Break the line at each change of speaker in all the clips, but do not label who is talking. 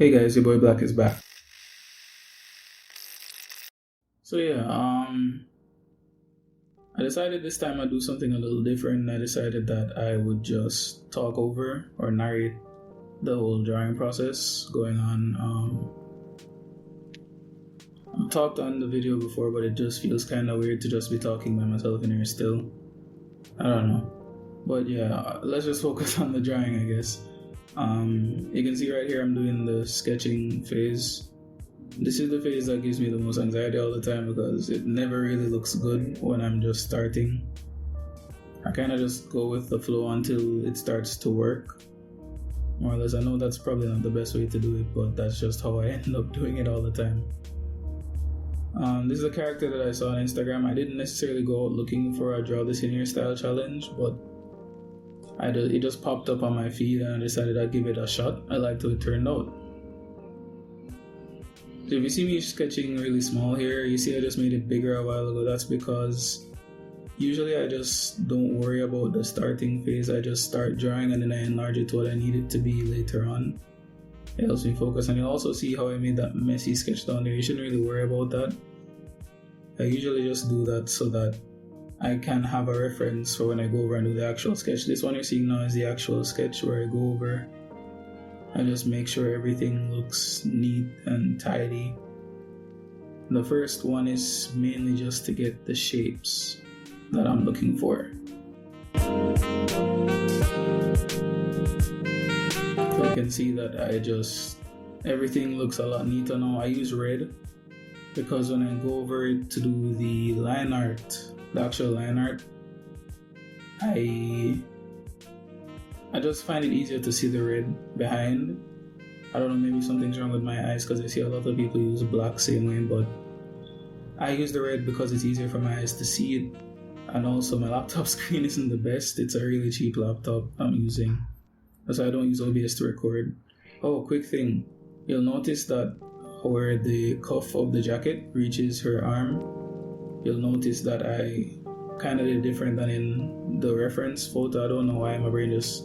Hey guys, your boy Black is back. So yeah, I decided this time I'd do something a little different. I decided that I would just talk over or narrate the whole drawing process going on. I've talked on the video before, but it just feels kind of weird to just be talking by myself in here still. I don't know. But yeah, let's just focus on the drawing, I guess. You can see right here I'm doing the sketching phase. This is the phase that gives me the most anxiety all the time because it never really looks good when I'm just starting. I kind of just go with the flow until it starts to work. More or less, I know that's probably not the best way to do it, but that's just how I end up doing it all the time. This is a character that I saw on Instagram. I didn't necessarily go out looking for a draw this in your style challenge, but it just popped up on my feed and I decided I'd give it a shot. I liked how it turned out. So if you see me sketching really small here, you see I just made it bigger a while ago. That's because usually I just don't worry about the starting phase. I just start drawing and then I enlarge it to what I need it to be later on. It helps me focus, and you'll also see how I made that messy sketch down there. You shouldn't really worry about that. I usually just do that so that I can have a reference for when I go over and do the actual sketch. This one you're seeing now is the actual sketch where I go over and just make sure everything looks neat and tidy. The first one is mainly just to get the shapes that I'm looking for. So you can see that everything looks a lot neater now. I use red because when I go over to do the line art, the actual line art, I just find it easier to see the red behind. I don't know, maybe something's wrong with my eyes because I see a lot of people use black same way, but I use the red because it's easier for my eyes to see it. And also my laptop screen isn't the best. It's a really cheap laptop I'm using. That's why I don't use OBS to record. Oh, quick thing. You'll notice that where the cuff of the jacket reaches her arm, you'll notice that I kind of did different than in the reference photo. I don't know why my brain just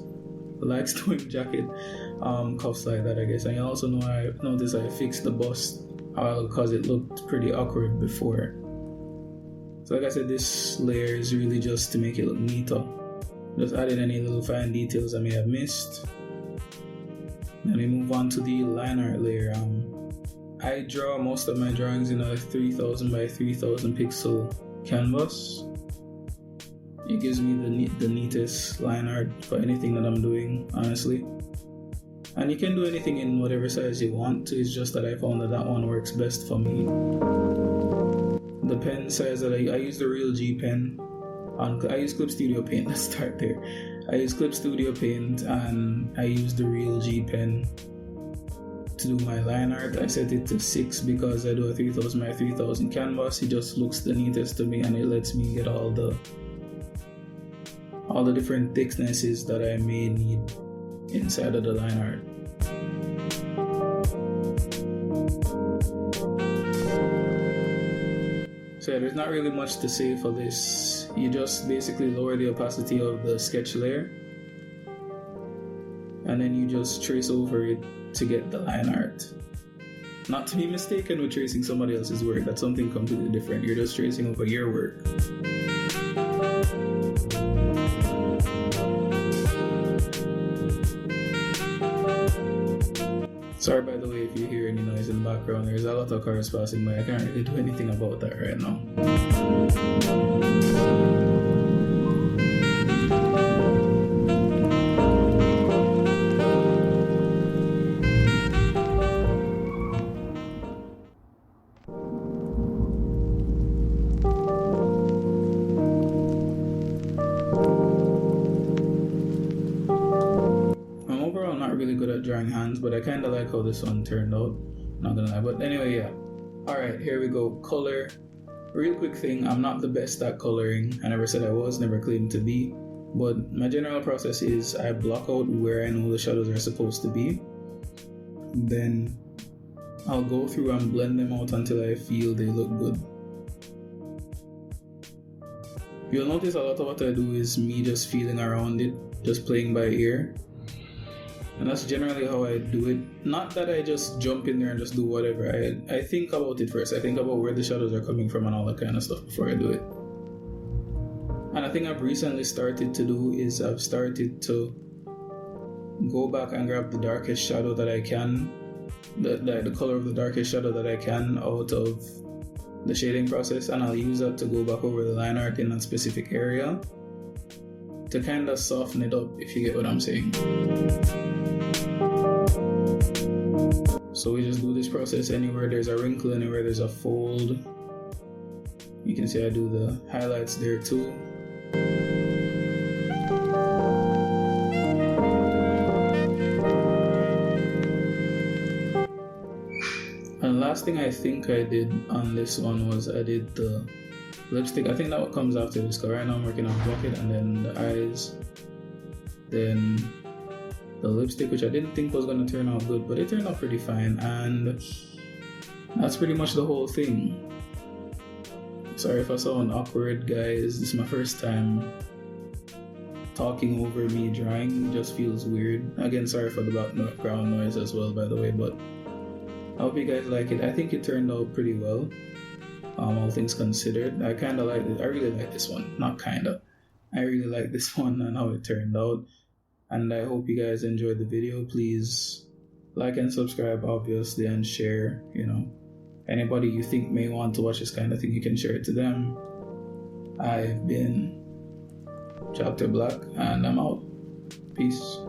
likes doing jacket cuffs like that, I guess. And you also know I noticed I fixed the bust because it looked pretty awkward before. So like I said, this layer is really just to make it look neater. Just added any little fine details I may have missed. Then we move on to the line art layer. I draw most of my drawings in a 3000 by 3000 pixel canvas. It gives me the neatest line art for anything that I'm doing, honestly. And you can do anything in whatever size you want to. It's just that I found that one works best for me. The pen size that I use the Real G pen. I use Clip Studio Paint. Let's start there. I use Clip Studio Paint and I use the Real G pen to do my line art. I set it to 6 because I do a 3000 by 3000 canvas. It just looks the neatest to me and it lets me get all the different thicknesses that I may need inside of the line art. So yeah, there's not really much to say for this. You just basically lower the opacity of the sketch layer and then you just trace over it to get the line art. Not to be mistaken with tracing somebody else's work. That's something completely different. You're just tracing over your work. Sorry by the way if you hear any noise in the background. There's a lot of cars passing by. I can't really do anything about that right now. Really good at drawing hands, but I kind of like how this one turned out, not gonna lie. But anyway, yeah, alright, here we go. Color. Real quick thing, I'm not the best at coloring. I never said I was, never claimed to be, but my general process is I block out where I know the shadows are supposed to be, then I'll go through and blend them out until I feel they look good. You'll notice a lot of what I do is me just feeling around it, just playing by ear. And that's generally how I do it. Not that I just jump in there and just do whatever. I think about it first. I think about where the shadows are coming from and all that kind of stuff before I do it. And a thing I've recently started to do is I've started to go back and grab the darkest shadow that I can, the color of the darkest shadow that I can out of the shading process, and I'll use that to go back over the line art in a specific area to kind of soften it up, if you get what I'm saying. So we just do this process anywhere there's a wrinkle, anywhere there's a fold. You can see I do the highlights there too. And last thing I think I did on this one was I did the lipstick. I think that what comes after this, because right now I'm working on the jacket and then the eyes, then the lipstick, which I didn't think was going to turn out good, but it turned out pretty fine, and that's pretty much the whole thing. Sorry if I sound awkward, guys. This is my first time talking over me drawing. It just feels weird. Again, sorry for the background noise as well, by the way, but I hope you guys like it. I think it turned out pretty well, all things considered. I kind of like it. I really like this one. Not kind of. I really like this one and how it turned out. And I hope you guys enjoyed the video. Please like and subscribe, obviously, and share. You know, anybody you think may want to watch this kind of thing, you can share it to them. I've been Chapter Black, and I'm out. Peace.